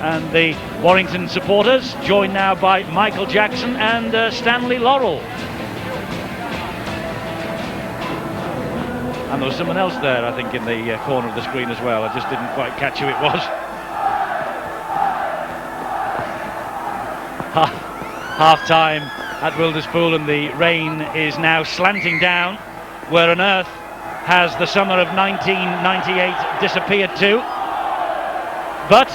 and the Warrington supporters, joined now by Michael Jackson and Stanley Laurel. And there was someone else there, I think, in the corner of the screen as well. I just didn't quite catch who it was. Half-time at Wilderspool, and the rain is now slanting down. Where on earth has the summer of 1998 disappeared to? But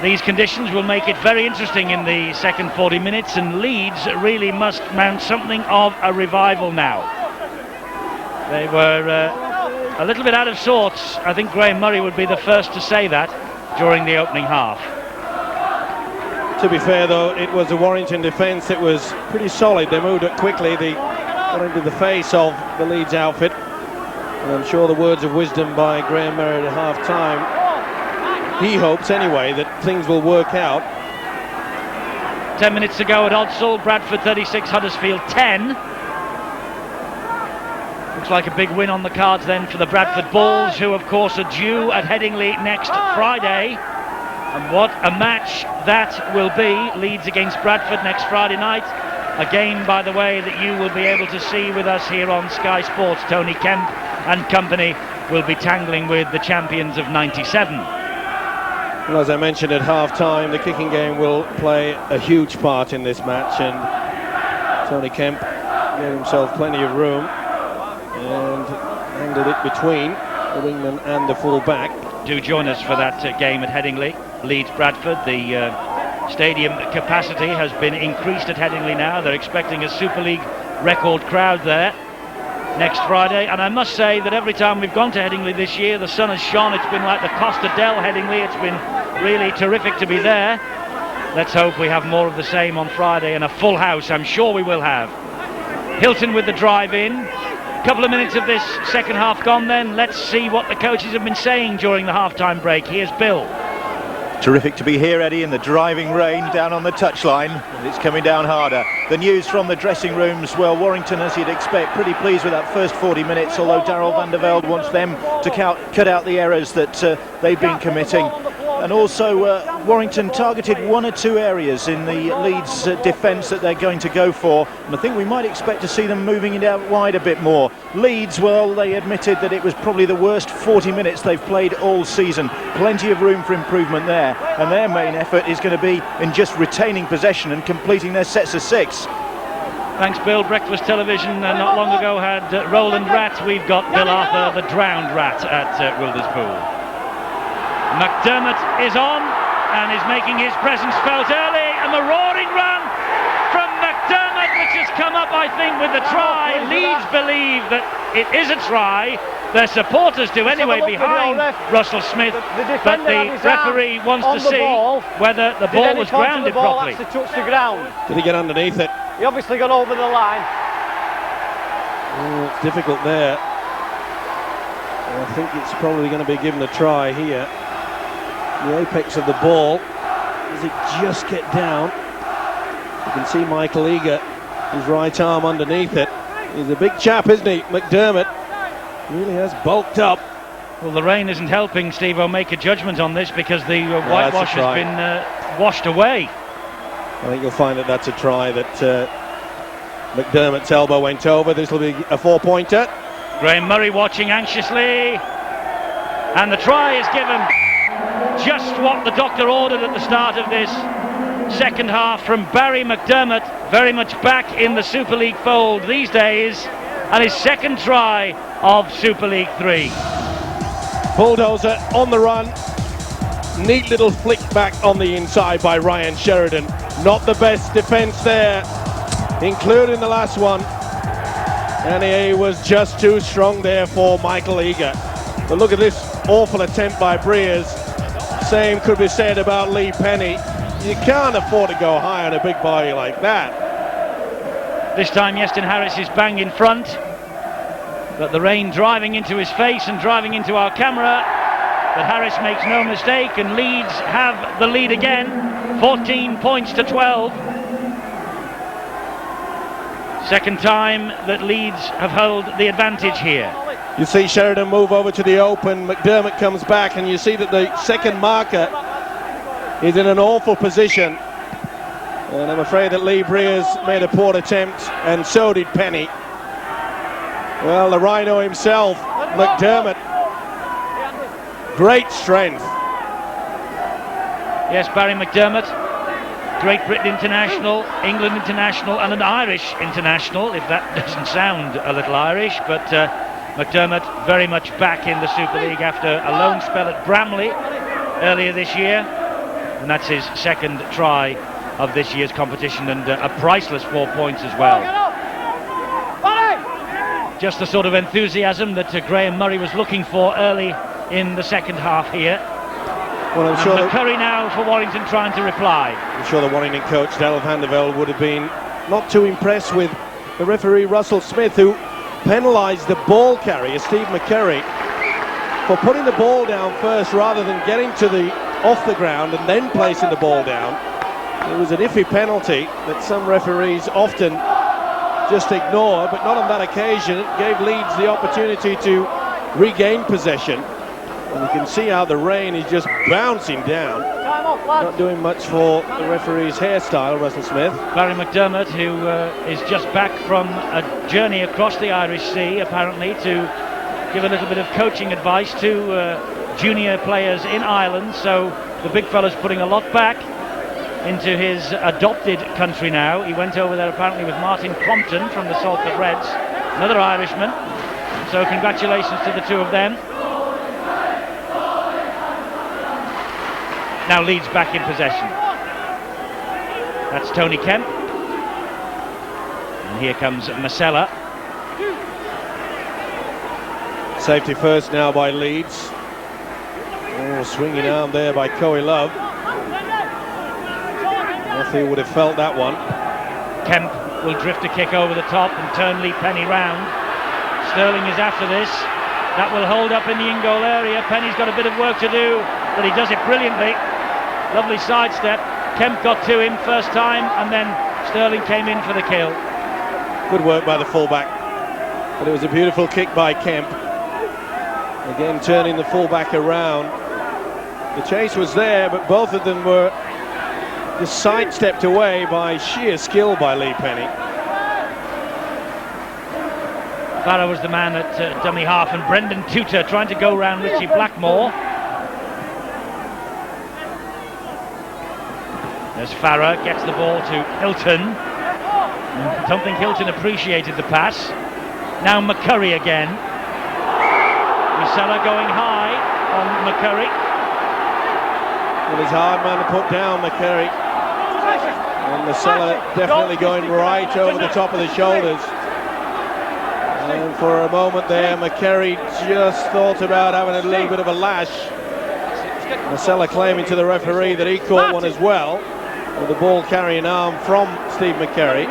these conditions will make it very interesting in the second 40 minutes, and Leeds really must mount something of a revival now. They were a little bit out of sorts. I think Graham Murray would be the first to say that during the opening half. To be fair, though, it was a Warrington defence that was pretty solid. They moved it quickly. They got into the face of the Leeds outfit. And I'm sure the words of wisdom by Graham Murray at half-time, he hopes anyway that things will work out. 10 minutes to go at Odsall. Bradford 36, Huddersfield 10. Looks like a big win on the cards then for the Bradford Bulls, who of course are due at Headingley next Friday. And what a match that will be. Leeds against Bradford next Friday night. A game, by the way, that you will be able to see with us here on Sky Sports. Tony Kemp and company will be tangling with the champions of 97. Well, as I mentioned at half-time, the kicking game will play a huge part in this match, and Tony Kemp gave himself plenty of room and handled it between the wingman and the full-back. Do join us for that game at Headingley, Leeds-Bradford. The stadium capacity has been increased at Headingley now. They're expecting a Super League record crowd there next Friday, and I must say that every time we've gone to Headingley this year, the sun has shone. It's been like the Costa del Headingley. It's been really terrific to be there. Let's hope we have more of the same on Friday, and a full house I'm sure we will have. Hilton with the drive in. Couple of minutes of this second half gone then. Let's see what the coaches have been saying during the half-time break. Here's Bill. Terrific to be here, Eddie, in the driving rain down on the touchline. And it's coming down harder. The news from the dressing rooms, well, Warrington, as you'd expect, pretty pleased with that first 40 minutes, although Daryl van der Velde wants them to cut out the errors that they've been committing. And also Warrington targeted one or two areas in the Leeds defence that they're going to go for, and I think we might expect to see them moving it out wide a bit more. Leeds, well, they admitted that it was probably the worst 40 minutes they've played all season. Plenty of room for improvement there, and their main effort is going to be in just retaining possession and completing their sets of six. Thanks, Bill. Breakfast Television not long ago had Roland Rat. We've got Bill Arthur, the drowned rat, at Wilderspool. McDermott is on and is making his presence felt early, and the roaring run from McDermott, which has come up, I think, with the try. Leeds believe that it is a try. Their supporters do anyway behind Russell Smith, but the referee wants to see whether the ball was grounded properly. Did the ground? Did he get underneath it? He obviously got over the line. Oh, it's difficult there. I think it's probably going to be given a try here. The apex of the ball. Does it just get down? You can see Michael Eager, his right arm underneath it. He's a big chap, isn't he? McDermott really has bulked up. Well, the rain isn't helping Steve-O make a judgment on this, because the whitewash has been washed away. I think you'll find that that's a try, that McDermott's elbow went over. This will be a 4-pointer. Graham Murray watching anxiously, and the try is given. Just what the doctor ordered at the start of this second half from Barry McDermott, very much back in the Super League fold these days, and his second try of Super League 3. Bulldozer on the run. Neat little flick back on the inside by Ryan Sheridan. Not the best defence there, including the last one. And he was just too strong there for Michael Eager. But look at this awful attempt by Breers. Same could be said about Lee Penny. You can't afford to go high on a big body like that. This time Iestyn Harris is bang in front, but the rain driving into his face and driving into our camera. But Harris makes no mistake, and Leeds have the lead again, 14 points to 12. Second time that Leeds have held the advantage here. You see Sheridan move over to the open, McDermott comes back, and you see that the second marker is in an awful position. And I'm afraid that Lee Breers made a poor attempt, and so did Penny. Well, the Rhino himself, McDermott, great strength. Yes, Barry McDermott, Great Britain international, England international, and an Irish international, if that doesn't sound a little Irish, but McDermott very much back in the Super League after a loan spell at Bramley earlier this year, and that's his second try of this year's competition, and a priceless 4 points as well. Just the sort of enthusiasm that Graham Murray was looking for early in the second half here. Well, I'm sure McCurry now for Warrington trying to reply. I'm sure the Warrington coach, Daryl van der Velde, would have been not too impressed with the referee Russell Smith, who penalised the ball carrier, Steve McCurry, for putting the ball down first rather than getting to the off the ground and then placing the ball down. It was an iffy penalty that some referees often just ignore, but not on that occasion. It gave Leeds the opportunity to regain possession. And you can see how the rain is just bouncing down. Not doing much for the referee's hairstyle, Russell Smith. Barry McDermott, who is just back from a journey across the Irish Sea, apparently, to give a little bit of coaching advice to junior players in Ireland. So the big fella's putting a lot back into his adopted country now. He went over there apparently with Martin Compton from the Salford Reds, another Irishman. So congratulations to the two of them. Now Leeds back in possession. That's Tony Kemp. And here comes Masella. Safety first now by Leeds. Oh, swinging arm there by Coe Love. Matthew would have felt that one. Kemp will drift a kick over the top and turn Lee Penny round. Sterling is after this. That will hold up in the in-goal area. Penny's got a bit of work to do, but he does it brilliantly. Lovely sidestep. Kemp got to him first time, and then Sterling came in for the kill. Good work by the fullback. But it was a beautiful kick by Kemp. Again, turning the fullback around. The chase was there, but both of them were just sidestepped away by sheer skill by Lee Penny. Farah was the man at dummy half, and Brendan Tutor trying to go round Richie Blackmore. As Farah gets the ball to Hilton. I don't think Hilton appreciated the pass. Now McCurry again. Masella going high on McCurry. It was hard man to put down, McCurry. And Masella definitely going right over the top of the shoulders. And for a moment there, McCurry just thought about having a little bit of a lash. Masella claiming to the referee that he caught one as well, with the ball carrying arm from Steve McCurry.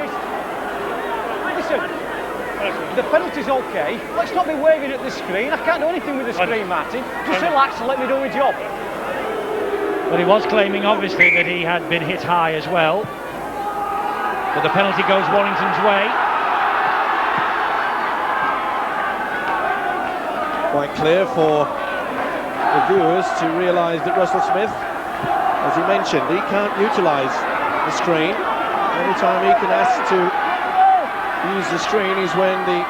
Listen, the penalty's okay. Let's not be waving at the screen. I can't do anything with the screen, Martin. Just relax and let me do my job. But he was claiming, obviously, that he had been hit high as well. But the penalty goes Warrington's way. Quite clear for the viewers to realise that Russell Smith, as he mentioned, he can't utilise the screen. Any time he can ask to use the screen is when the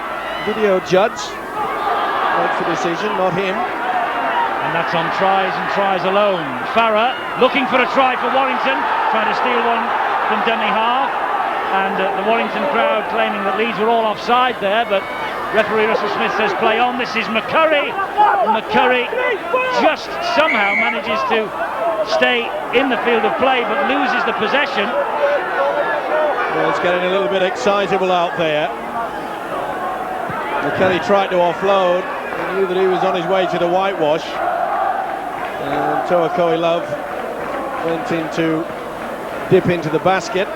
video judge makes the decision, not him. And that's on tries and tries alone. Farah looking for a try for Warrington, trying to steal one from dummy half. And the Warrington crowd claiming that Leeds were all offside there, but referee Russell Smith says play on. This is McCurry. McCurry just somehow manages to stay in the field of play, but loses the possession. Well, it's getting a little bit excitable out there. McCurry tried to offload. He knew that he was on his way to the whitewash. And Toa Coe Love went in to dip into the basket.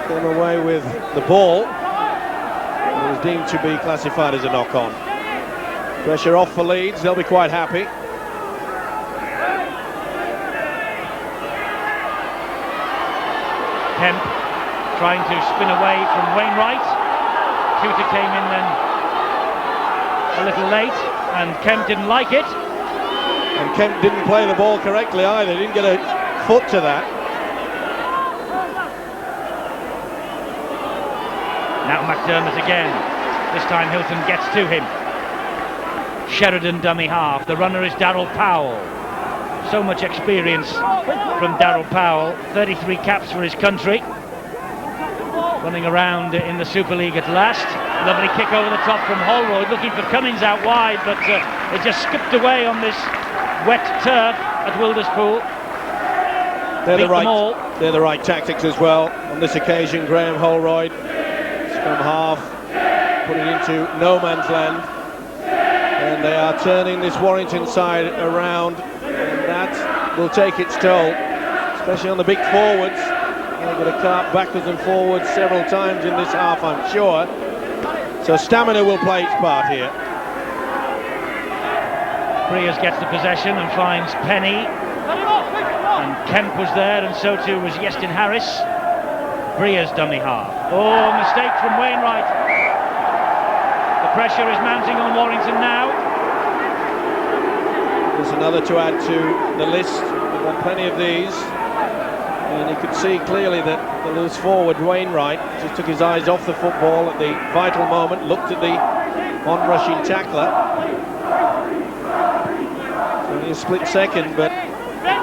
Came away with the ball. It was deemed to be classified as a knock-on. Pressure off for Leeds. They'll be quite happy. Kemp trying to spin away from Wainwright. Tutor came in then a little late, and Kemp didn't like it. And Kemp didn't play the ball correctly either. Didn't get a foot to that. Now McDermott again. This time Hilton gets to him. Sheridan dummy half. The runner is Darryl Powell. So much experience from Darryl Powell. 33 caps for his country. Running around in the Super League at last. Lovely kick over the top from Holroyd, looking for Cummins out wide, but it just skipped away on this wet turf at Wilderspool. They're the right tactics as well. On this occasion, Graham Holroyd, scrum half, put it into no man's land. And they are turning this Warrington side around, and that will take its toll, especially on the big forwards. They've got to cart backwards and forwards several times in this half, I'm sure. So stamina will play its part here. Breers gets the possession and finds Penny. And Kemp was there, and so too was Yestin Harris. Breers dummy half. Oh, mistake from Wainwright. The pressure is mounting on Warrington now. There's another to add to the list. We've got plenty of these. And you could see clearly that the loose forward, Wainwright, just took his eyes off the football at the vital moment, looked at the on-rushing tackler. Only a split second, but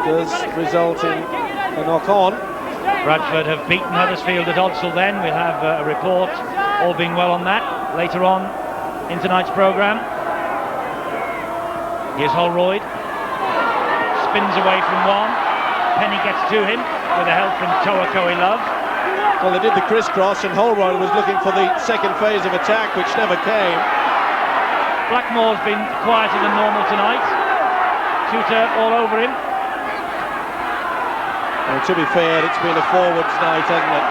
does result in a knock-on. Bradford have beaten Huddersfield at Odsal then. We'll have a report, all being well on that, later on in tonight's programme. Here's Holroyd. Spins away from one. Penny gets to him with a help from Toa Love. Well, they did the crisscross, and Holroyd was looking for the second phase of attack, which never came. Blackmore's been quieter than normal tonight. Tutor all over him. Well, to be fair, it's been a forwards night, hasn't it?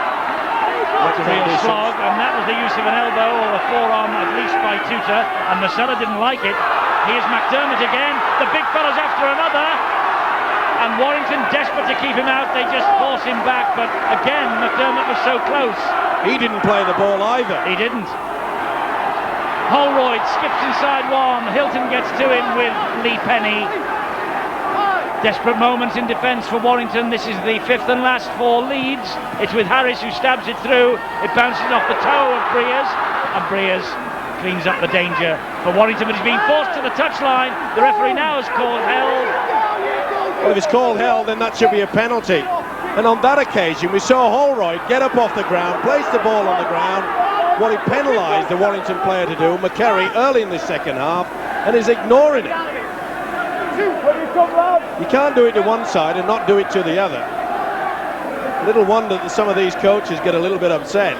That's a real slog, and that was the use of an elbow or a forearm at least by Tutor, and Masella didn't like it. Here's McDermott again. The big fella's after another. And Warrington desperate to keep him out, they just force him back, but again McDermott was so close. He didn't play the ball either. He didn't. Holroyd skips inside one. Hilton gets to him with Lee Penny. Desperate moments in defence for Warrington. This is the fifth and last for Leeds. It's with Harris who stabs it through. It bounces off the toe of Breers, and Breers cleans up the danger for Warrington, but he's being forced to the touchline. The referee now has called held. Well, if it's called held, then that should be a penalty. And on that occasion, we saw Holroyd get up off the ground, place the ball on the ground. What he penalised the Warrington player to do, McCurry, early in the second half, and is ignoring it. You can't do it to one side and not do it to the other. Little wonder that some of these coaches get a little bit upset.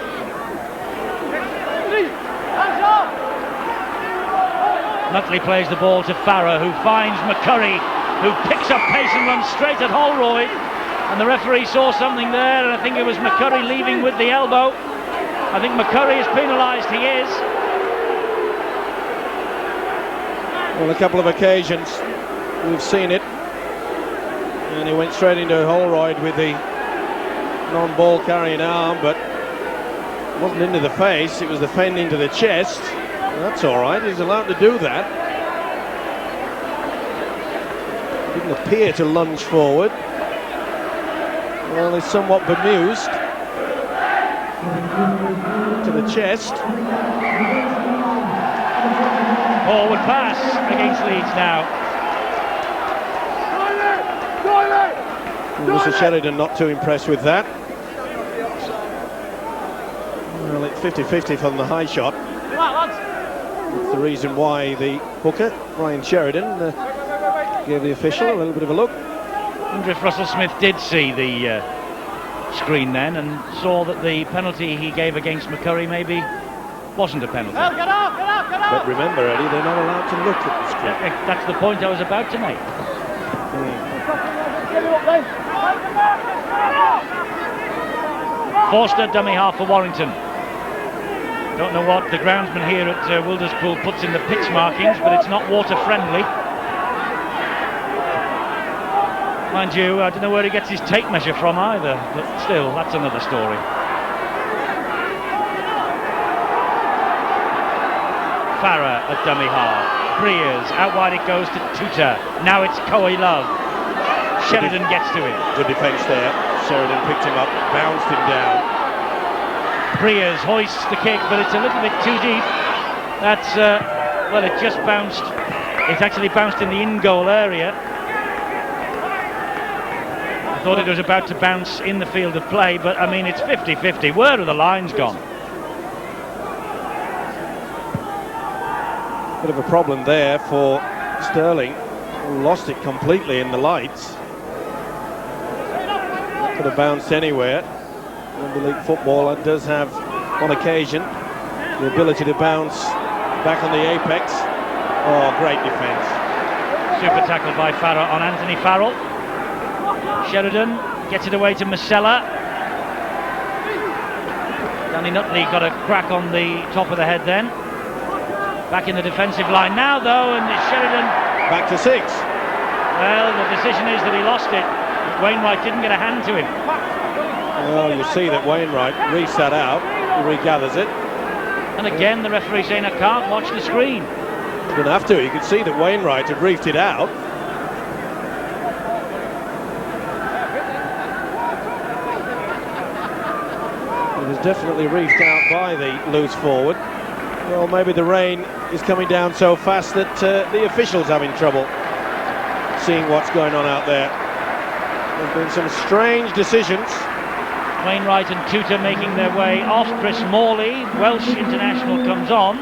Nutley plays the ball to Farah, who finds McCurry, who picks up pace and runs straight at Holroyd, and the referee saw something there, and I think it was McCurry leaving with the elbow. I think McCurry is penalised. He is. On a couple of occasions we've seen it, and he went straight into Holroyd with the non-ball carrying arm, but it wasn't into the face, it was the fend into the chest. That's all right, he's allowed to do that. Didn't appear to lunge forward. Well, he's somewhat bemused. To the chest. Forward pass against Leeds now. Mr. Sheridan not too impressed with that. Well, it's 50-50 from the high shot. That's the reason why the hooker, Ryan Sheridan, gave the official a little bit of a look. I wonder if Russell Smith did see the screen then and saw that the penalty he gave against McCurry maybe wasn't a penalty. But remember, Eddie, they're not allowed to look at the screen. That's the point I was about to make. Forster dummy half for Warrington. Don't know what the groundsman here at Wilderspool puts in the pitch markings, but it's not water friendly. Mind you, I don't know where he gets his tape measure from either, but still, that's another story. Farah at dummy half. Breers, out wide it goes to Tutor. Now it's Love. Sheridan gets to him. Good defence there. Sheridan picked him up, bounced him down. Priers hoists the kick, but it's a little bit too deep. That's, well, it just bounced. It actually bounced in the in-goal area. I thought it was about to bounce in the field of play, but I mean, it's 50-50. Where are the lines gone? Bit of a problem there for Sterling, who lost it completely in the lights. Could have bounced anywhere. Rugby league football does have, on occasion, the ability to bounce back on the apex. Oh, great defence. Super tackle by Farrell on Anthony Farrell. Sheridan gets it away to Masella. Danny Nutley got a crack on the top of the head then. Back in the defensive line now though, and Sheridan back to 6. Well, the decision is that he lost it. Wainwright didn't get a hand to him. Well, you see that Wainwright reads that out, he regathers it. And again the referee saying I can't watch the screen. He's going to have to. You could see that Wainwright had reefed it out. It was definitely reefed out by the loose forward. Well, maybe the rain is coming down so fast that the officials having trouble seeing what's going on out there. There's been some strange decisions. Wainwright and Tutor making their way off. Chris Morley, Welsh international, comes on.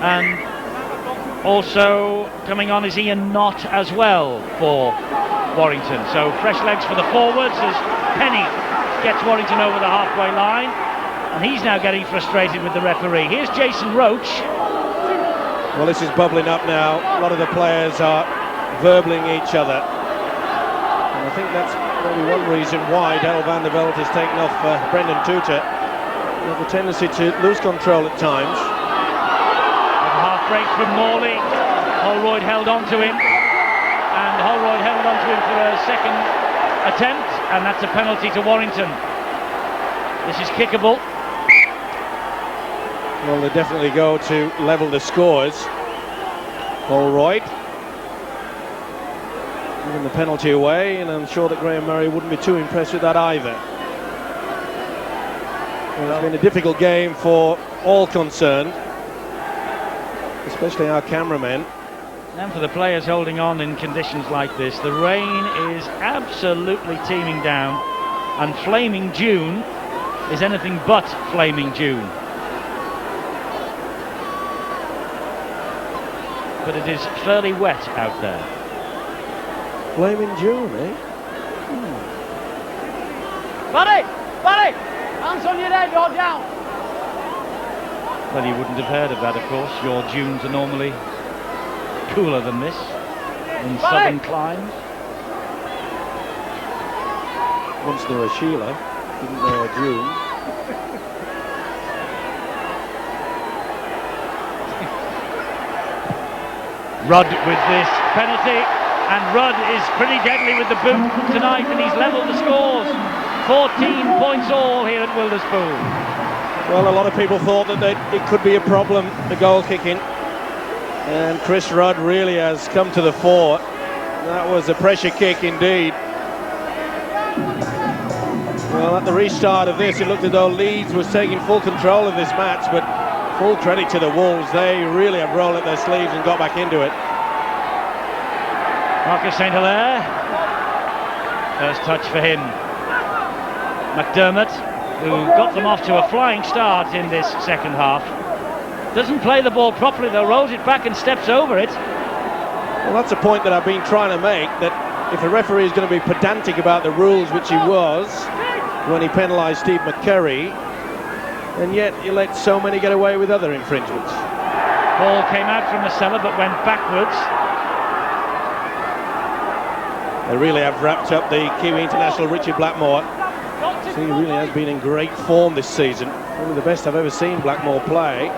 And also coming on is Ian Knott as well for Warrington. So fresh legs for the forwards as Penny gets Warrington over the halfway line. And he's now getting frustrated with the referee. Here's Jason Roach. Well, this is bubbling up now. A lot of the players are verbling each other. And I think that's maybe one reason why Daryl van der Velde has taken off Brendan Tutor. He has a tendency to lose control at times. Half break from Morley. Holroyd held on to him. And Holroyd held on to him for a second attempt. And that's a penalty to Warrington. This is kickable. Well, they definitely go to level the scores. Holroyd giving the penalty away, and I'm sure that Graham Murray wouldn't be too impressed with that either. Well, it's been a difficult game for all concerned, especially our cameramen. And for the players holding on in conditions like this, the rain is absolutely teeming down, and Flaming June is anything but Flaming June. But it is fairly wet out there. Flaming June, eh? Buddy! Buddy! Hands on your head, you're down! Well, you wouldn't have heard of that, of course. Your dunes are normally cooler than this in southern climes. Once there were Sheila, didn't know a June. Rudd with this penalty, and Rudd is pretty deadly with the boot tonight, and he's levelled the scores. 14 points all here at Wilderspool. Well, a lot of people thought that it could be a problem, the goal kicking, and Chris Rudd really has come to the fore. That was a pressure kick indeed. Well, at the restart of this, it looked as though Leeds was taking full control of this match, but full credit to the Wolves. They really have rolled up their sleeves and got back into it. Marcus St. Hilaire. First touch for him. McDermott, who got them off to a flying start in this second half. Doesn't play the ball properly though, rolls it back and steps over it. Well, that's a point that I've been trying to make, that if a referee is going to be pedantic about the rules, which he was when he penalised Steve McCurry, and yet he let so many get away with other infringements. Ball came out from the cellar but went backwards. They really have wrapped up the Kiwi international Richard Blackmore. He really has been in great form this season. One of the best I've ever seen Blackmore play.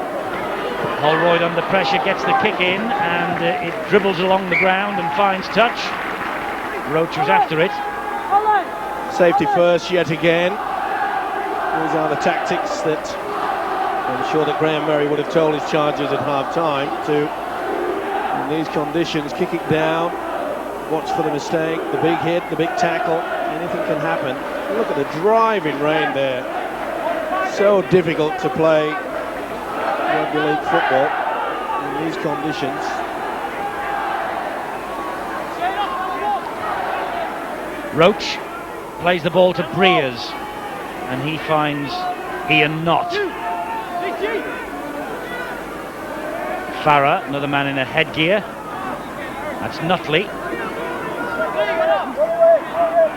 Holroyd under pressure gets the kick in, and it dribbles along the ground and finds touch. Roach was after it. Safety first yet again. These are the tactics that I'm sure that Graham Murray would have told his chargers at half-time to In these conditions, kick it down, watch for the mistake, the big hit, the big tackle, anything can happen. Look at the driving rain there. So difficult to play rugby league football in these conditions. Roach plays the ball to Breers, and he finds Ian Knott. Farah, another man in a headgear. That's Nutley.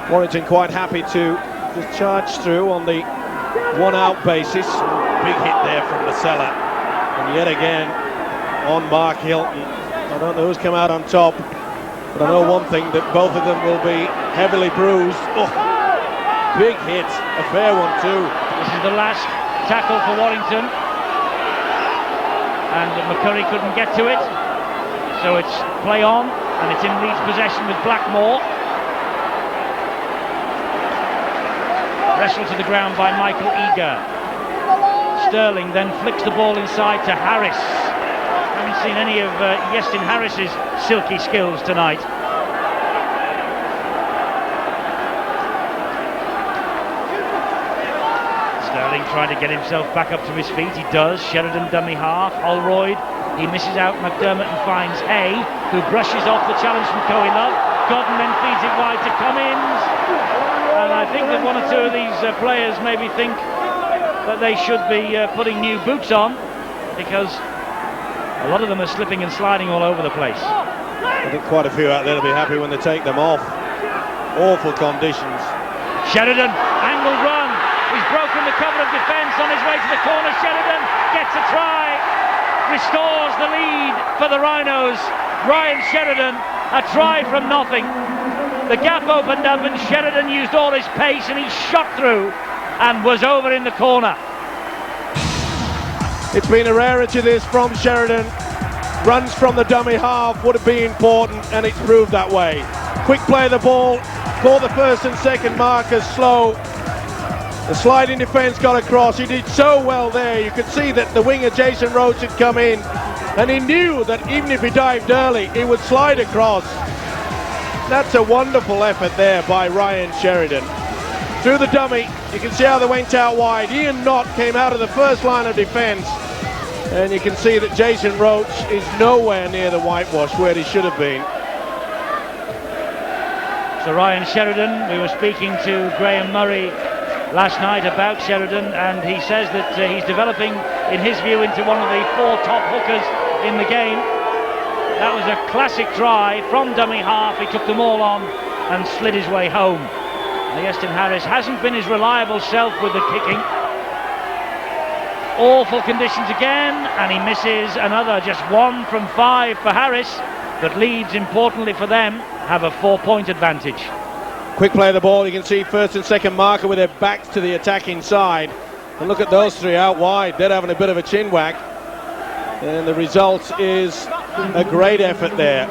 Warrington quite happy to just charge through on the one-out basis. Big hit there from the cellar, and yet again on Mark Hilton. I don't know who's come out on top, but I know one thing, that both of them will be heavily bruised. Oh, big hit, a fair one too. This is the last tackle for Warrington, and McCurry couldn't get to it, so it's play on, and it's in Leeds possession with Blackmore. Wrestled to the ground by Michael Eager. Sterling then flicks the ball inside to Harris. Haven't seen any of Iestyn Harris's silky skills tonight. Sterling trying to get himself back up to his feet. He does. Sheridan dummy half. Holroyd. He misses out McDermott and finds Hay, who brushes off the challenge from Coe Love. Godden then feeds it wide to Cummins. And I think that one or two of these players maybe think that they should be putting new boots on, because a lot of them are slipping and sliding all over the place. I think quite a few out there will be happy when they take them off. Awful conditions. Sheridan, angled run. He's broken the cover of defence on his way to the corner. Sheridan gets a try, restores the lead for the Rhinos. Ryan Sheridan, a try from nothing. The gap opened up and Sheridan used all his pace and he shot through and was over in the corner. It's been a rarity this from Sheridan. Runs from the dummy half would have been important, and it's proved that way. Quick play of the ball, caught the first and second markers slow. The sliding defence got across. He did so well there. You could see that the winger Jason Roach had come in, and he knew that even if he dived early, he would slide across. That's a wonderful effort there by Ryan Sheridan. Through the dummy, you can see how they went out wide. Ian Knott came out of the first line of defence, and you can see that Jason Roach is nowhere near the whitewash where he should have been. So Ryan Sheridan, we were speaking to Graham Murray last night about Sheridan, and he says that he's developing, in his view, into one of the four top hookers in the game. That was a classic try from dummy half. He took them all on and slid his way home. Iestyn Harris hasn't been his reliable self with the kicking. Awful conditions again, and he misses another. Just 1 from 5 for Harris, but Leeds, importantly for them, have a 4-point advantage. Quick play of the ball. You can see first and second marker with their backs to the attacking side, and look at those three out wide. They're having a bit of a chin whack, and the result is a great effort there.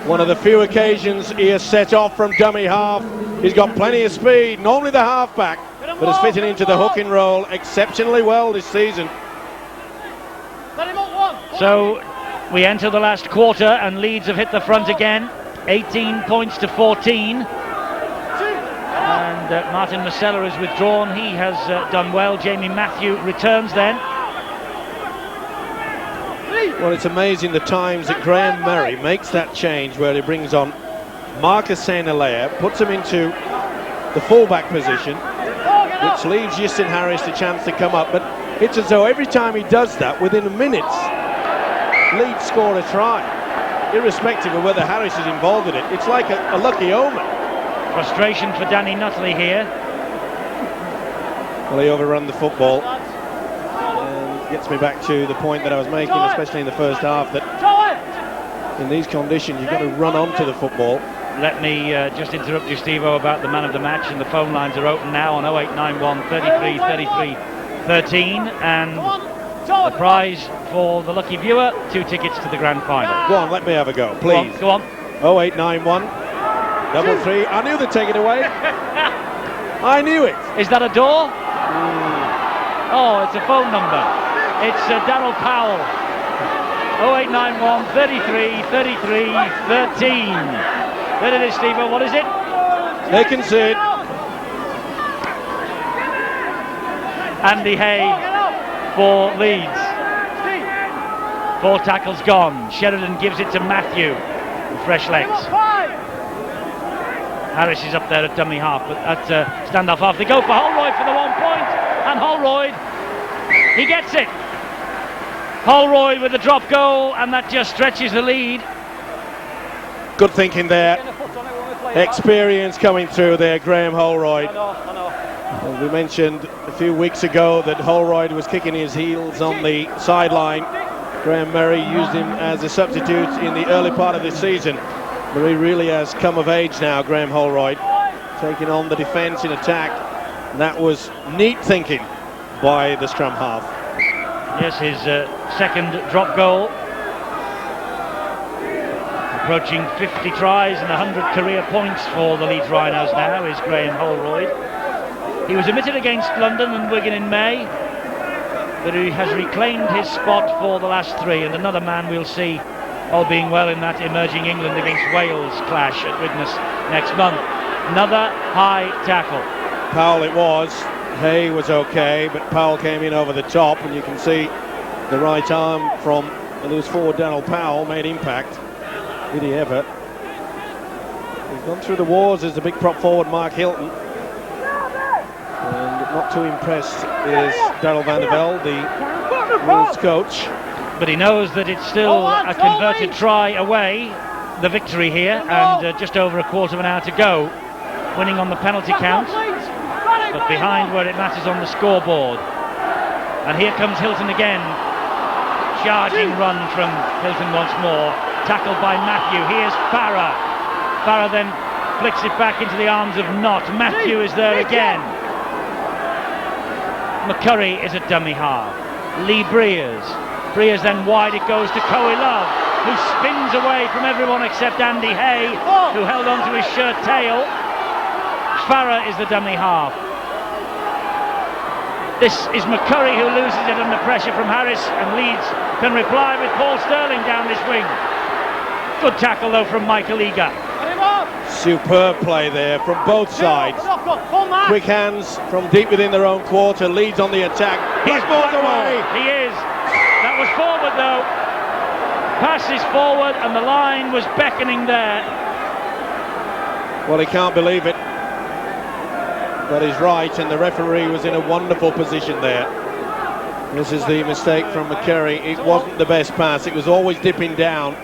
One of the few occasions he has set off from dummy half. He's got plenty of speed, normally the halfback, but has fitted into the hooking role exceptionally well this season. So we enter the last quarter and Leeds have hit the front again, 18 points to 14. And Martin Masella is withdrawn. He has done well. Jamie Matthew returns then. Well, it's amazing the times that Graham Murray makes that change where he brings on Marcus Sainalea, puts him into the fullback position, which leaves Iestyn Harris the chance to come up. But it's as though every time he does that, within minutes, Leeds score a try, irrespective of whether Harris is involved in it. It's like a lucky omen. Frustration for Danny Nutley here. Well, he overrun the football. And gets me back to the point that I was making, especially in the first half, that in these conditions you've got to run onto the football. Let me just interrupt you, Steve-O, about the man of the match, and the phone lines are open now on 0891 33 33 13, and the prize for the lucky viewer, 2 tickets to the grand final. Go on, let me have a go, please. Go on. 0891 33. I knew they'd take it away. I knew it. Is that a door? Oh, it's a phone number. It's Darryl Powell. 0891 33 33 13. There it is, Steve. What is it? They concede. Andy Hay for Leeds. 4 tackles gone. Sheridan gives it to Matthew. Fresh legs. Harris is up there at dummy half, but at stand-off half. They go for Holroyd for the 1 point, and Holroyd, he gets it. Holroyd with the drop goal, and that just stretches the lead. Good thinking there. Experience coming through there, Graham Holroyd. I know. Well, we mentioned a few weeks ago that Holroyd was kicking his heels on the sideline. Graham Murray used him as a substitute in the early part of this season. But he really has come of age now, Graham Holroyd, taking on the defence in attack. And that was neat thinking by the scrum half. Yes, his second drop goal. Approaching 50 tries and 100 career points for the Leeds Rhinos now is Graham Holroyd. He was omitted against London and Wigan in May, but he has reclaimed his spot for the last 3, and another man we'll see, all being well, in that emerging England against Wales clash at Widnes next month. Another high tackle. Powell it was. Hay was okay, but Powell came in over the top, and you can see the right arm from the loose forward Daniel Powell made impact. Did he ever? He's gone through the wars as the big prop forward Mark Hilton. And not too impressed is Darryl van der Velde, the Wolves coach. But he knows that it's still a converted try away, the victory here, and just over a quarter of an hour to go. Winning on the penalty count, but behind where it matters on the scoreboard. And here comes Hilton again. Charging run from Hilton once more. Tackled by Matthew. Here's Farah. Farah then flicks it back into the arms of Knott. Matthew is there again. McCurry is at dummy half. Lee Breers. Breers then wide, it goes to Coe Love, who spins away from everyone except Andy Hay, who held on to his shirt tail. Farah is the dummy half. This is McCurry who loses it under pressure from Harris, and Leeds can reply with Paul Sterling down this wing. Good tackle though from Michael Eager. Superb play there from both sides. Quick hands from deep within their own quarter. Leeds on the attack. He's balled away. He is. That was forward though. Pass is forward, and the line was beckoning there. Well, he can't believe it. But he's right, and the referee was in a wonderful position there. This is the mistake from McCurry. It wasn't the best pass. It was always dipping down.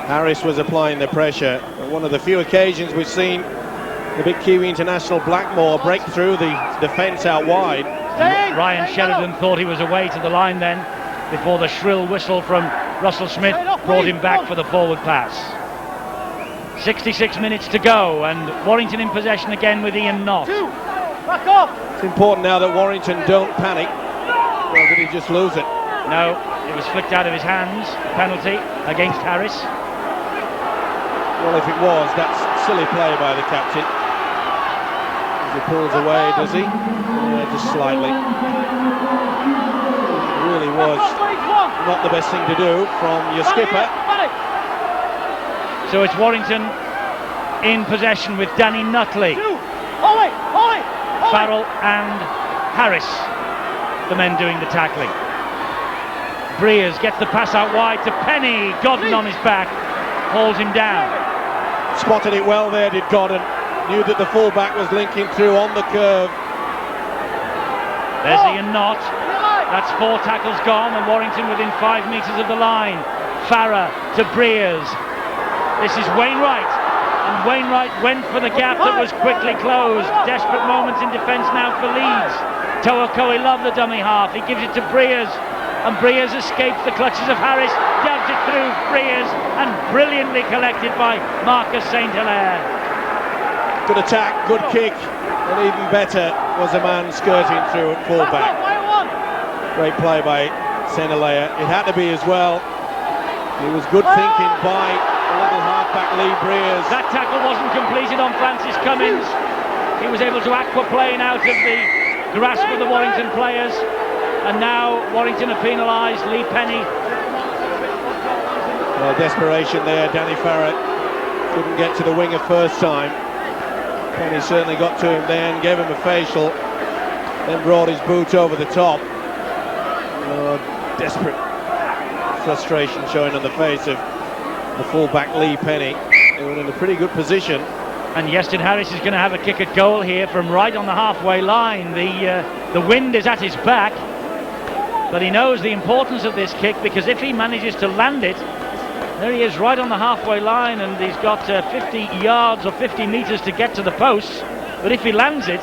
Harris was applying the pressure. On one of the few occasions we've seen the big Kiwi international Blackmore break through the defence out wide. Ryan Sheridan thought he was away to the line then, before the shrill whistle from Russell Smith brought him back for the forward pass. 66 minutes to go, and Warrington in possession again with Ian Knott. Back off! It's important now that Warrington don't panic. Well, did he just lose it? No, it was flicked out of his hands. Penalty against Harris. Well, if it was, that's silly play by the captain. As he pulls away, does he? Yeah, just slightly. It really was not the best thing to do from your skipper. So it's Warrington in possession with Danny Nutley, Farrell and Harris, the men doing the tackling. Breers gets the pass out wide to Penny. Godden on his back, hauls him down. Spotted it well there, did Godden. Knew that the fullback was linking through on the curve. There's Ian Knott. That's 4 tackles gone, and Warrington within 5 metres of the line. Farah to Breers. This is Wainwright, and Wainwright went for the gap that was quickly closed. Desperate moments in defence now for Leeds. Toa Coe Love, the dummy half. He gives it to Breers, and Breers escapes the clutches of Harris, dabs it through Breers, and brilliantly collected by Marcus St. Hilaire. Good attack, good kick, and even better was a man skirting through at fullback. Great play by St. Hilaire. It had to be as well. It was good thinking by a little halfback Lee Breers. That tackle wasn't completed on Francis Cummins. He was able to aquaplane out of the grasp of the Warrington players, and now Warrington are penalised. Lee Penny Well, desperation there. Danny Farrell couldn't get to the winger first time. Penny certainly got to him then, gave him a facial, then brought his boot over the top. Desperate frustration showing on the face of the fullback Lee Penny. They were in a pretty good position. And Iestyn Harris is going to have a kick at goal here from right on the halfway line. The wind is at his back, but he knows the importance of this kick, because if he manages to land it, there he is right on the halfway line, and he's got 50 yards or 50 metres to get to the posts. But if he lands it,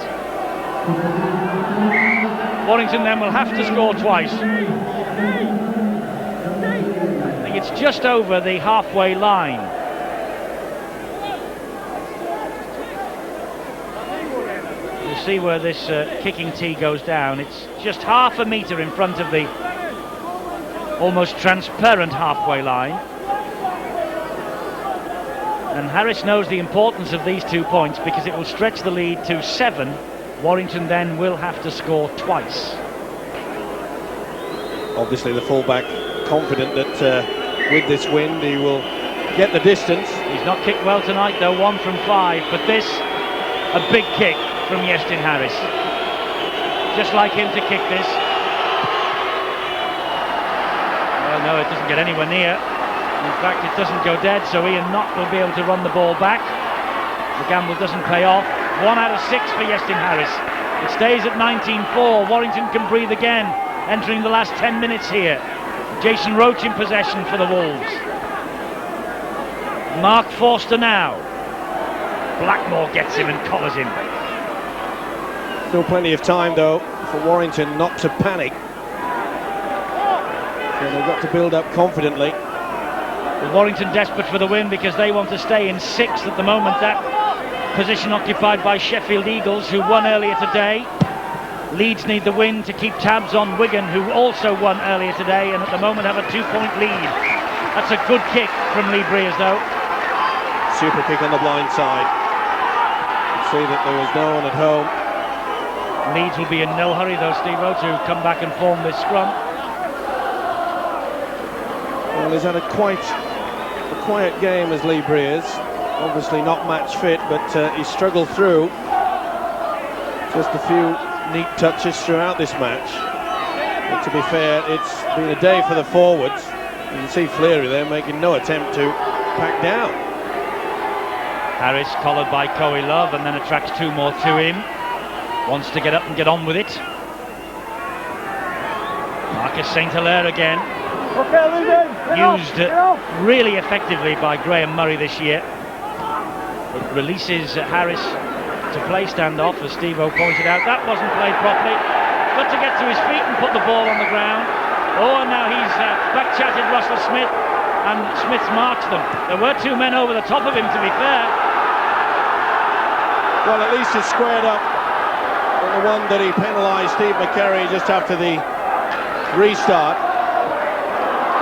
Warrington then will have to score twice. I think it's just over the halfway line. You see where this kicking tee goes down. It's just half a metre in front of the almost transparent halfway line. And Harris knows the importance of these 2 points, because it will stretch the lead to 7. Warrington then will have to score twice. Obviously the fullback confident that with this wind he will get the distance. He's not kicked well tonight though, 1 from 5, but this, a big kick from Iestyn Harris. Just like him to kick this. Well, no, it doesn't get anywhere near. In fact, it doesn't go dead, so Ian Knott will be able to run the ball back. The gamble doesn't pay off. 1 out of 6 for Iestyn Harris. It stays at 19-4. Warrington can breathe again, entering the last 10 minutes here. Jason Roach in possession for the Wolves. Mark Forster now. Blackmore gets him and collars him. Still plenty of time though for Warrington not to panic. So they've got to build up confidently. Well, Warrington desperate for the win, because they want to stay in 6th at the moment. That position occupied by Sheffield Eagles, who won earlier today. Leeds need the win to keep tabs on Wigan, who also won earlier today and at the moment have a 2-point lead. That's a good kick from Lee Breers though. Super kick on the blind side. You see that there was no one at home. Leeds will be in no hurry though, Steve O, to come back and form this scrum. Well, he's had a quiet game as Lee Breers. Obviously not match fit, but he struggled through. Just a few neat touches throughout this match. But to be fair, it's been a day for the forwards. You can see Fleary there making no attempt to pack down. Harris collared by Coe Love and then attracts 2 more to him. Wants to get up and get on with it. Marcus St. Hilaire again. Used really effectively by Graham Murray this year. It releases Harris to play standoff, as Steve-O pointed out. That wasn't played properly. Got to get to his feet and put the ball on the ground. Oh, and now he's back-chatted Russell Smith, and Smith's marched them. There were 2 men over the top of him, to be fair. Well, at least it's squared up on the one that he penalised Steve McCarry just after the restart.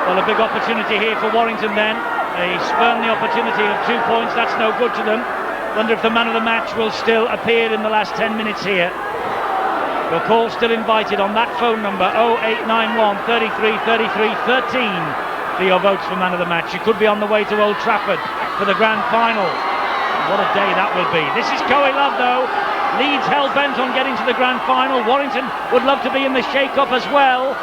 Well, a big opportunity here for Warrington then. They spurn the opportunity of 2 points. That's no good to them. Wonder if the man of the match will still appear in the last 10 minutes here. Your call still invited on that phone number, 0891 33 33 13, for your votes for man of the match. You could be on the way to Old Trafford for the grand final. What a day that will be. This is Coe Love though. Leeds hell-bent on getting to the grand final. Warrington would love to be in the shake-up as well.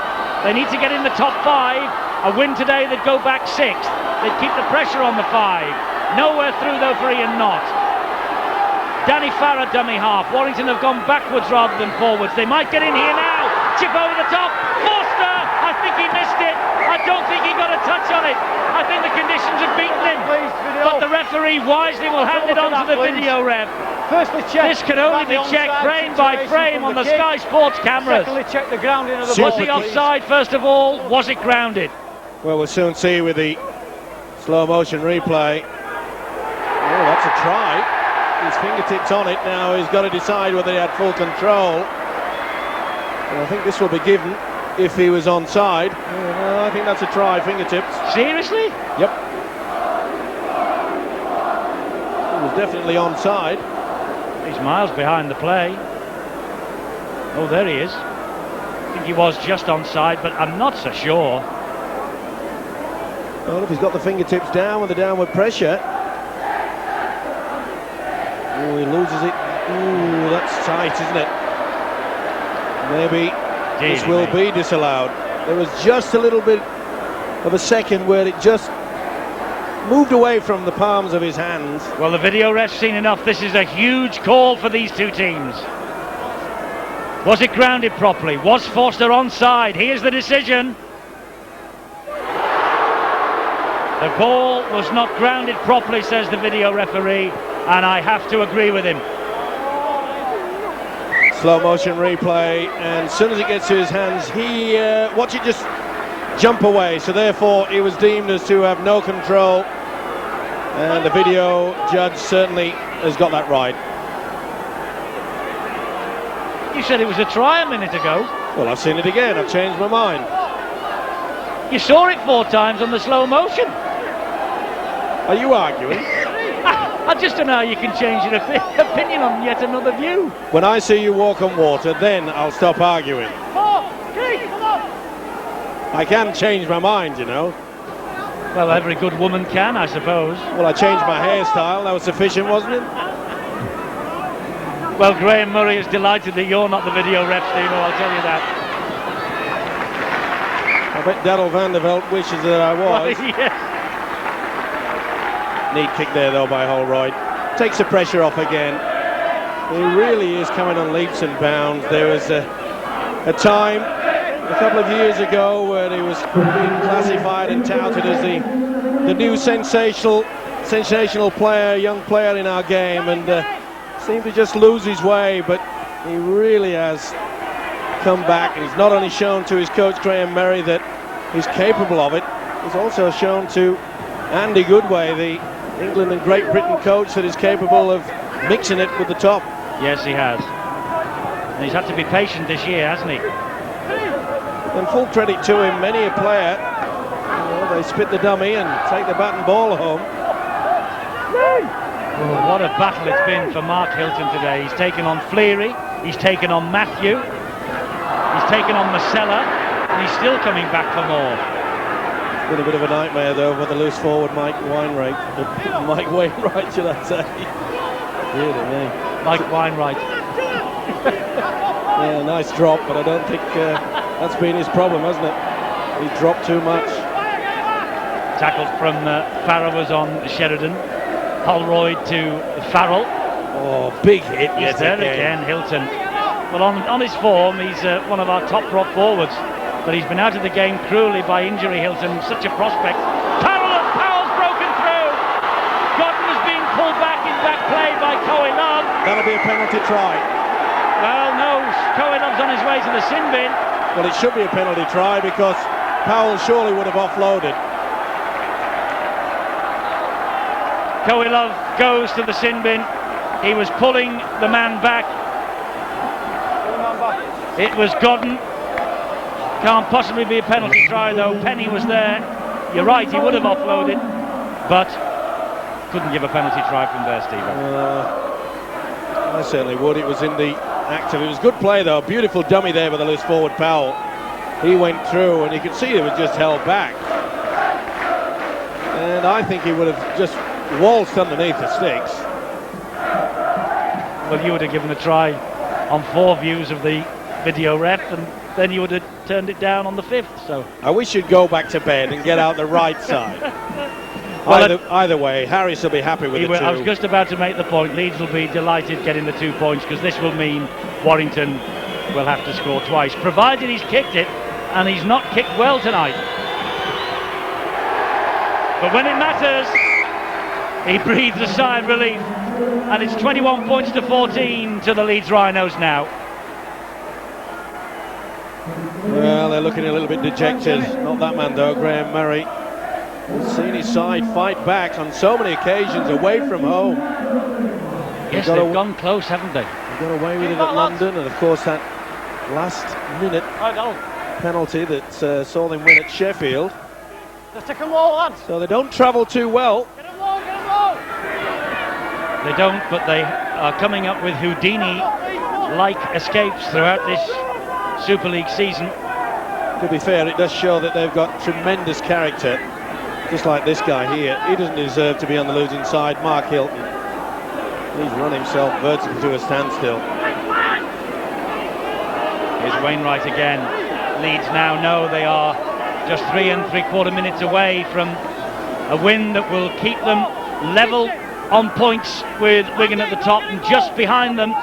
They need to get in the top 5. A win today, they'd go back 6th. They'd keep the pressure on the 5. Nowhere through though for Ian Knott. Danny Farrell, dummy half. Warrington have gone backwards rather than forwards. They might get in here now. Chip over the top. Forster! I think he missed it. I don't think he got a touch on it. I think the conditions have beaten him. But the referee wisely will hand it on to the video ref. Firstly, check. This can only be checked frame by frame on the Sky Sports cameras. Secondly, check the grounding of the Was he offside first of all? Was it grounded? Well, we'll soon see with the slow motion replay. Oh, that's a try. His fingertips on it now. He's got to decide whether he had full control. And I think this will be given if he was onside. I think that's a try, fingertips. Seriously? Yep. He was definitely onside. He's miles behind the play. Oh, there he is. I think he was just onside, but I'm not so sure. Well, if he's got the fingertips down with the downward pressure. Oh, he loses it. Ooh, that's tight, isn't it? Maybe this will be disallowed. There was just a little bit of a second where it just moved away from the palms of his hands. Well, the video ref's seen enough. This is a huge call for these two teams. Was it grounded properly? Was Forster onside? Here's the decision. The ball was not grounded properly, says the video referee, and I have to agree with him. Slow motion replay, and as soon as it gets to his hands, he watch it just jump away. So therefore, he was deemed as to have no control, and the video judge certainly has got that right. You said it was a try a minute ago. Well, I've seen it again. I've changed my mind. You saw it 4 times on the slow motion. Are you arguing? I just don't know how you can change your opinion on yet another view. When I see you walk on water, then I'll stop arguing. I can change my mind, you know. Well, every good woman can, I suppose. Well, I changed my hairstyle. That was sufficient, wasn't it? Well, Graham Murray is delighted that you're not the video ref, Steve, I'll tell you that. I bet Daryl van der Velde wishes that I was. Well, yes. Neat kick there, though, by Holroyd. Takes the pressure off again. He really is coming on leaps and bounds. There was a time a couple of years ago where he was being classified and touted as the new sensational player, young player in our game, and seemed to just lose his way, but he really has come back, and he's not only shown to his coach Graham Murray that he's capable of it, he's also shown to Andy Goodway, the England and Great Britain coach, that is capable of mixing it with the top. Yes, he has. And he's had to be patient this year, hasn't he? And full credit to him, many a player, they spit the dummy and take the bat and ball home. Oh, what a battle it's been for Mark Hilton today. He's taken on Fleary, he's taken on Matthew, he's taken on Masella, and he's still coming back for more. It's been a bit of a nightmare, though, for the loose forward Mike Wainwright, should I say. Really, yeah. Mike Wainwright. Yeah, nice drop, but I don't think that's been his problem, hasn't it? He's dropped too much. Tackled from Farrell was on Sheridan. Holroyd to Farrell. Oh, big hit. He's there again, Hilton. Well, on his form, he's one of our top prop forwards, but he's been out of the game cruelly by injury, Hilton. Such a prospect. Powell's broken through. Godden was being pulled back in back play by Coe Love. That'll be a penalty try. Well, no, Coe Love's on his way to the sin bin. Well, it should be a penalty try because Powell surely would have offloaded. Coe Love goes to the sin bin. He was pulling the man back. It was Godden. Can't possibly be a penalty try, though. Penny was there. You're right, he would have offloaded, but couldn't give a penalty try from there, Stephen. I certainly would. It was in the active. It was good play, though. Beautiful dummy there by the loose forward Powell. He went through, and you could see it was just held back. And I think he would have just waltzed underneath the sticks. Well, you would have given a try on 4 views of the video ref, and then you would have turned it down on the 5th. So I wish you'd go back to bed and get out the right side. Well, either way, Harris will be happy with it. I was just about to make the point. Leeds will be delighted getting the 2 points, because this will mean Warrington will have to score twice, provided he's kicked it, and he's not kicked well tonight. But when it matters, he breathes a sigh of relief, and it's 21 points to 14 to the Leeds Rhinos now. Well, they're looking a little bit dejected. Not that man, though, Graham Murray. We've seen his side fight back on so many occasions away from home. Yes, they've gone close, haven't they? They got away with it at London, and of course that last minute penalty that saw them win at Sheffield. Just take them all, lads. So they don't travel too well. Get them low, get them low. They don't, but they are coming up with Houdini-like escapes throughout this Super League season. To be fair, it does show that they've got tremendous character. Just like this guy here, he doesn't deserve to be on the losing side. Mark Hilton, he's run himself vertically to a standstill. Here's Wainwright again. Leeds now know they are just 3 3/4 minutes away from a win that will keep them level on points with Wigan at the top, and just behind them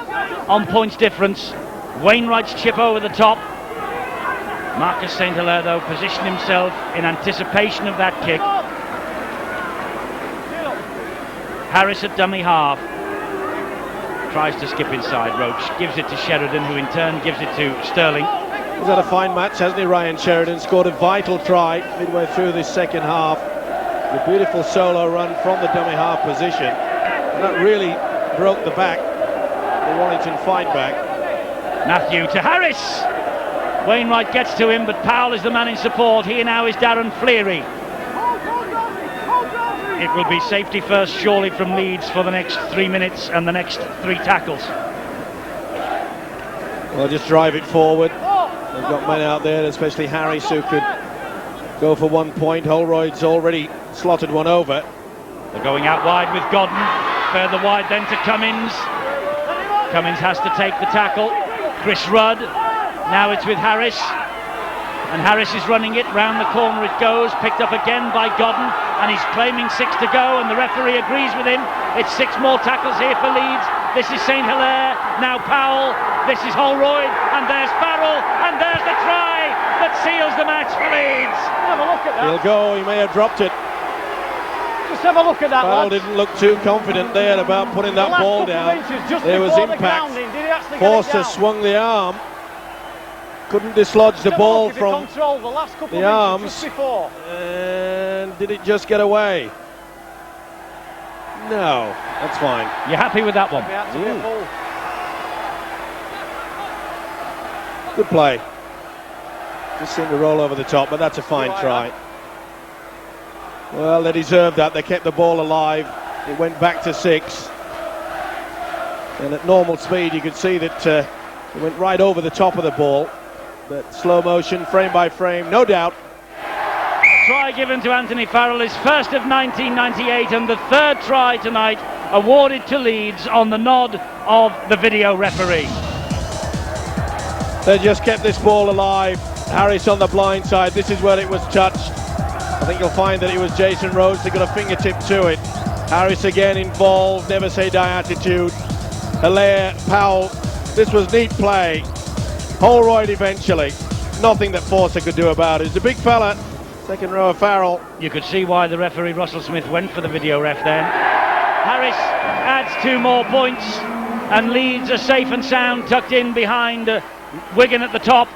on points difference, Wainwright's chip over the top. Marcus St. Hilaire, though, positioned himself in anticipation of that kick. Harris at dummy half. Tries to skip inside. Roach gives it to Sheridan, who in turn gives it to Sterling. He's had a fine match, hasn't he, Ryan Sheridan? Scored a vital try midway through this second half. The beautiful solo run from the dummy half position. And that really broke the back, the Warrington fight back. Matthew to Harris. Wainwright gets to him, but Powell is the man in support. Here now is Darren Fleary. It will be safety first, surely, from Leeds for the next 3 minutes and the next 3 tackles. Well, just drive it forward. They've got men out there, especially Harris, who could go for 1 point. Holroyd's already slotted one over. They're going out wide with Godden. Further wide then to Cummins. Cummins has to take the tackle. Chris Rudd. Now it's with Harris, and Harris is running it, round the corner it goes, picked up again by Godden, and he's claiming 6 to go, and the referee agrees with him. It's 6 more tackles here for Leeds. This is St. Hilaire, now Powell, this is Holroyd, and there's Farrell, and there's the try that seals the match for Leeds. Have a look at that. He'll go, he may have dropped it. Just have a look at that, Powell lads. didn't look too confident there about putting that ball down. There was impact. Forster swung the arm. Couldn't dislodge the ball from the arms, and did it just get away? No, that's fine. You're happy with that one? Good play. Just seemed to roll over the top, but that's a fine try. Well, they deserved that. They kept the ball alive. It went back to 6, and at normal speed you could see that it went right over the top of the ball. But slow motion, frame by frame, no doubt. Try given to Anthony Farrell, his first of 1998, and the 3rd try tonight awarded to Leeds on the nod of the video referee. They just kept this ball alive. Harris on the blind side. This is where it was touched. I think you'll find that it was Jason Rhodes that got a fingertip to it. Harris again involved, never say die attitude. Hilaire, Powell, this was neat play. Holroyd eventually. Nothing that Forster could do about it. It's a big fella. Second row of Farrell. You could see why the referee Russell Smith went for the video ref then. Harris adds 2 more points, and Leeds are safe and sound, tucked in behind Wigan at the top.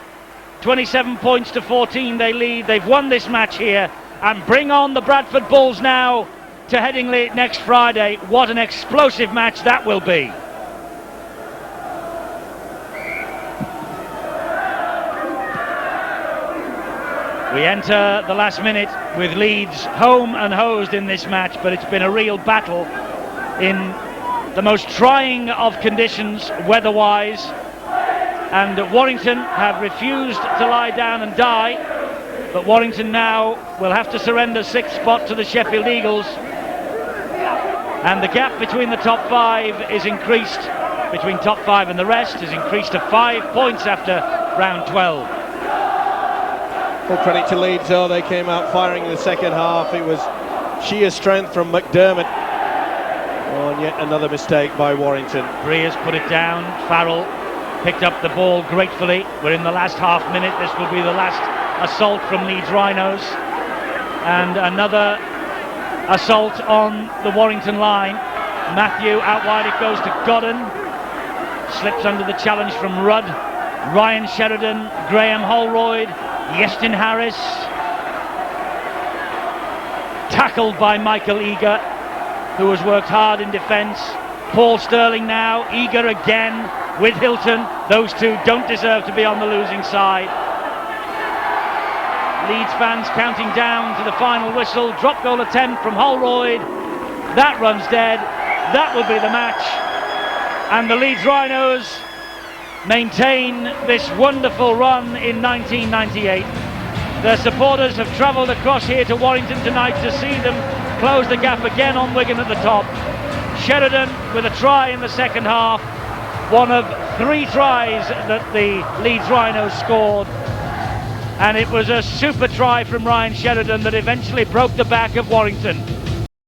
27 points to 14 they lead. They've won this match here, and bring on the Bradford Bulls now to Headingley next Friday. What an explosive match that will be. We enter the last minute with Leeds home and hosed in this match, but it's been a real battle in the most trying of conditions weather-wise, and Warrington have refused to lie down and die, but Warrington now will have to surrender 6th spot to the Sheffield Eagles, and the gap between the top 5 is increased, between top 5 and the rest is increased to 5 points after round 12. Full credit to Leeds, though. They came out firing in the second half. It was sheer strength from McDermott. Oh, and yet another mistake by Warrington. Breers put it down. Farrell picked up the ball gratefully. We're in the last half minute. This will be the last assault from Leeds Rhinos. And another assault on the Warrington line. Matthew out wide, it goes to Godden. Slips under the challenge from Rudd. Ryan Sheridan, Graham Holroyd, Yestin Harris. Tackled by Michael Eager, who has worked hard in defence. Paul Sterling now, Eager again with Hilton. Those two don't deserve to be on the losing side. Leeds fans counting down to the final whistle. Drop goal attempt from Holroyd. That runs dead. That will be the match. And the Leeds Rhinos maintain this wonderful run in 1998. Their supporters have travelled across here to Warrington tonight to see them close the gap again on Wigan at the top. Sheridan with a try in the second half, one of 3 tries that the Leeds Rhinos scored, and it was a super try from Ryan Sheridan that eventually broke the back of Warrington.